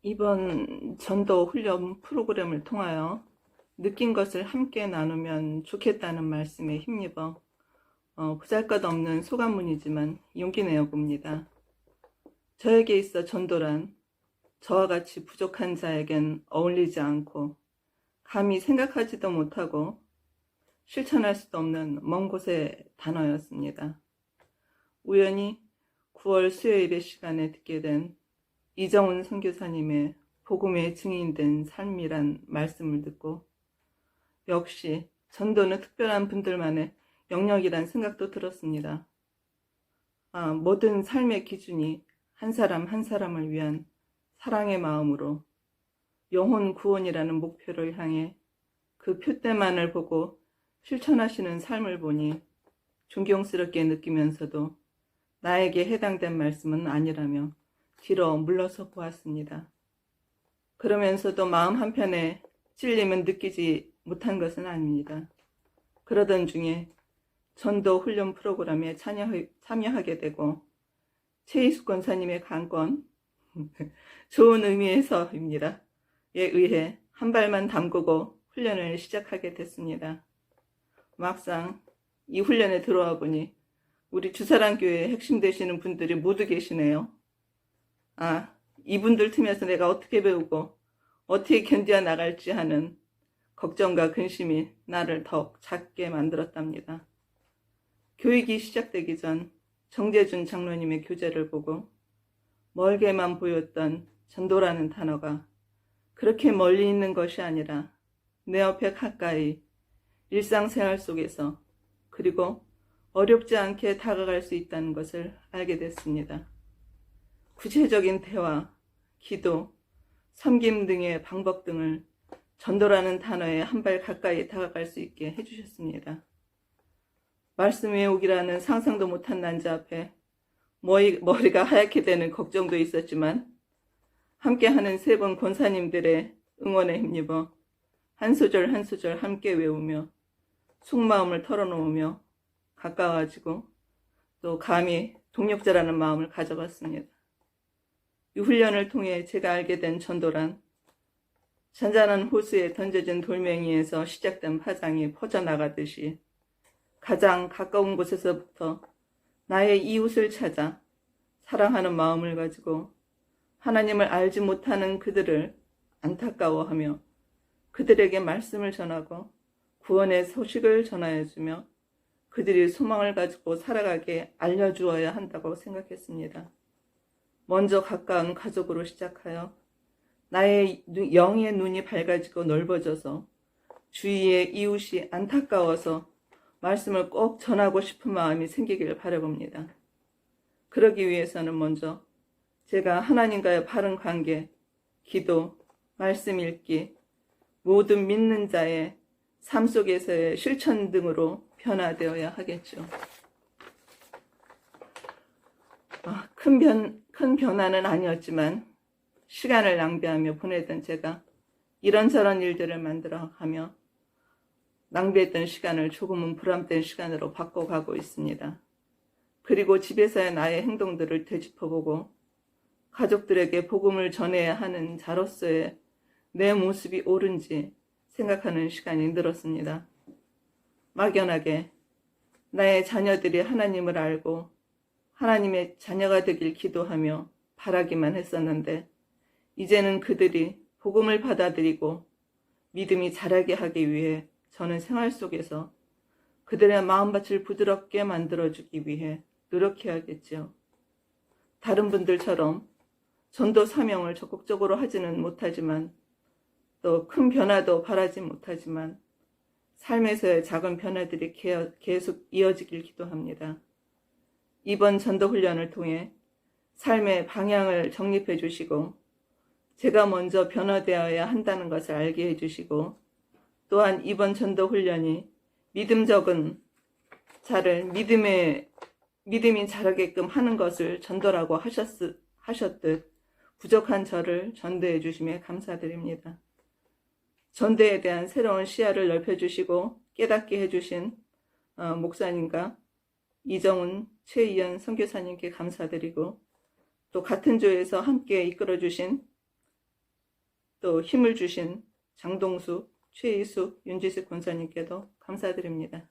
이번 전도 훈련 프로그램을 통하여 느낀 것을 함께 나누면 좋겠다는 말씀에 힘입어 보잘것없는 소감문이지만 용기 내어 봅니다. 저에게 있어 전도란 저와 같이 부족한 자에겐 어울리지 않고 감히 생각하지도 못하고 실천할 수도 없는 먼 곳의 단어였습니다. 우연히 9월 수요일의 시간에 듣게 된 이정훈 선교사님의 복음의 증인된 삶이란 말씀을 듣고 역시 전도는 특별한 분들만의 영역이란 생각도 들었습니다. 모든 삶의 기준이 한 사람 한 사람을 위한 사랑의 마음으로 영혼 구원이라는 목표를 향해 그 표대만을 보고 실천하시는 삶을 보니 존경스럽게 느끼면서도 나에게 해당된 말씀은 아니라며 뒤로 물러서 보았습니다. 그러면서도 마음 한편에 찔림은 느끼지 못한 것은 아닙니다. 그러던 중에 전도 훈련 프로그램에 참여하게 되고 최희숙 권사님의 강권, 좋은 의미에서입니다. 에 의해 한 발만 담그고 훈련을 시작하게 됐습니다. 막상 이 훈련에 들어와 보니 우리 주사랑교회의 핵심 되시는 분들이 모두 계시네요. 이분들 틈에서 내가 어떻게 배우고 어떻게 견뎌 나갈지 하는 걱정과 근심이 나를 더욱 작게 만들었답니다. 교육이 시작되기 전 정재준 장로님의 교재를 보고 멀게만 보였던 전도라는 단어가 그렇게 멀리 있는 것이 아니라 내 옆에 가까이 일상생활 속에서 그리고 어렵지 않게 다가갈 수 있다는 것을 알게 됐습니다. 구체적인 대화, 기도, 섬김 등의 방법 등을 전도라는 단어에 한 발 가까이 다가갈 수 있게 해주셨습니다. 말씀 외우기라는 상상도 못한 난자 앞에 머리가 하얗게 되는 걱정도 있었지만 함께하는 세 분 권사님들의 응원에 힘입어 한 소절 한 소절 함께 외우며 속마음을 털어놓으며 가까워지고 또 감히 동력자라는 마음을 가져봤습니다. 이 훈련을 통해 제가 알게 된 전도란 잔잔한 호수에 던져진 돌멩이에서 시작된 파장이 퍼져나가듯이 가장 가까운 곳에서부터 나의 이웃을 찾아 사랑하는 마음을 가지고 하나님을 알지 못하는 그들을 안타까워하며 그들에게 말씀을 전하고 구원의 소식을 전하여주며 그들이 소망을 가지고 살아가게 알려주어야 한다고 생각했습니다. 먼저 가까운 가족으로 시작하여 나의 영의 눈이 밝아지고 넓어져서 주위의 이웃이 안타까워서 말씀을 꼭 전하고 싶은 마음이 생기기를 바라봅니다. 그러기 위해서는 먼저 제가 하나님과의 바른 관계, 기도, 말씀 읽기, 모든 믿는 자의 삶 속에서의 실천 등으로 변화되어야 하겠죠. 큰 변화는 아니었지만 시간을 낭비하며 보내던 제가 이런저런 일들을 만들어가며 낭비했던 시간을 조금은 보람된 시간으로 바꿔가고 있습니다. 그리고 집에서의 나의 행동들을 되짚어보고 가족들에게 복음을 전해야 하는 자로서의 내 모습이 옳은지 생각하는 시간이 늘었습니다. 막연하게 나의 자녀들이 하나님을 알고 하나님의 자녀가 되길 기도하며 바라기만 했었는데 이제는 그들이 복음을 받아들이고 믿음이 자라게 하기 위해 저는 생활 속에서 그들의 마음밭을 부드럽게 만들어주기 위해 노력해야겠죠. 다른 분들처럼 전도 사명을 적극적으로 하지는 못하지만 또 큰 변화도 바라지 못하지만 삶에서의 작은 변화들이 계속 이어지길 기도합니다. 이번 전도 훈련을 통해 삶의 방향을 정립해 주시고 제가 먼저 변화되어야 한다는 것을 알게 해주시고 또한 이번 전도 훈련이 믿음적인 자를 믿음이 자라게끔 하는 것을 전도라고 하셨듯 부족한 저를 전도해 주심에 감사드립니다. 전도에 대한 새로운 시야를 넓혀주시고 깨닫게 해주신 목사님과 이정훈, 최희연 선교사님께 감사드리고 또 같은 조에서 함께 이끌어주신 또 힘을 주신 장동숙, 최이숙, 윤지식 권사님께도 감사드립니다.